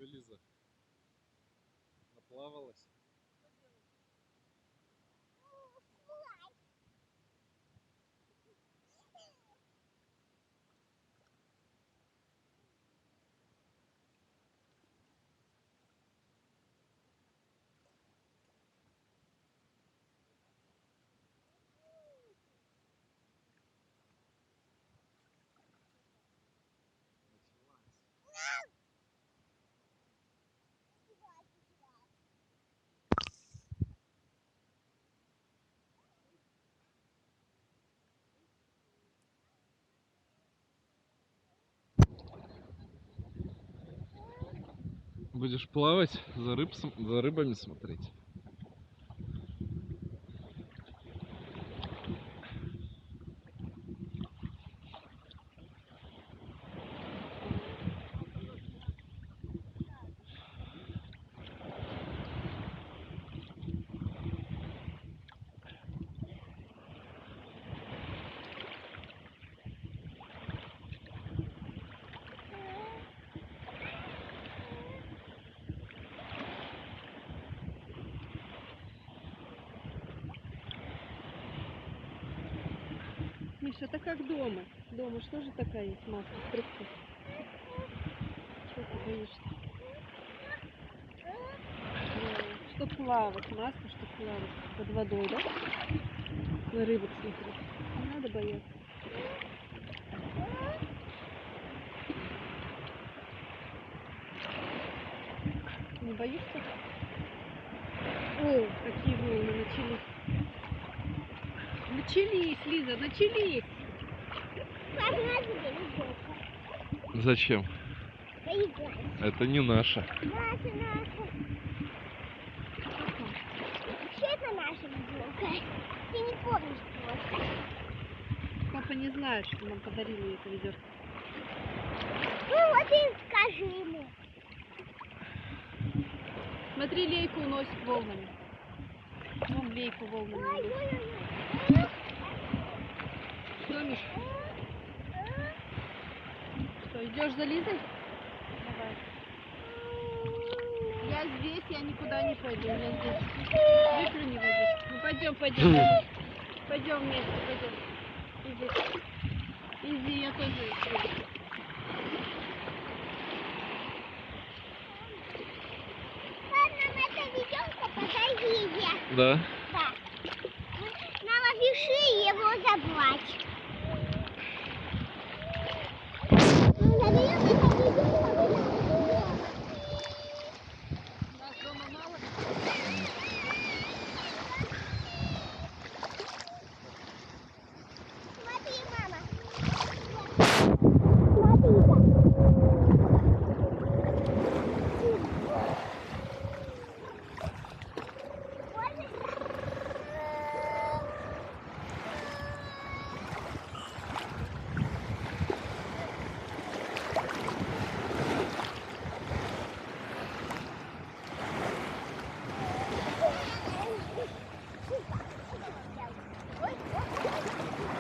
Че, Лиза, наплавалась? Будешь плавать, за рыбами смотреть? Миша, это как дома. Дома что же такая есть маска? Прыгай. Что ты боишься? Чтоб плавать, маска, чтоб плавать под водой, да? На рыбок смотреть. Не надо бояться. Не боишься? О, какие волны начались. Начались, Лиза, начались. Зачем? Это не наша. Наша. Вообще это наша ведерко. Ты не помнишь просто. Папа не знает, что нам подарили это ведерко. Ну вот и скажи ему. Смотри, лейку уносит волнами. Вон лейку волнами уносит. Ой-ой-ой. Что, Миша? Что, идешь за Лизой? Давай. Я здесь, я никуда не пойду, я здесь. Выплюни водичку. Ну пойдем, пойдем. Пойдем вместе, пойдем. Иди. Иди, я тоже иду. Ладно, это ведерко, подожди. Да.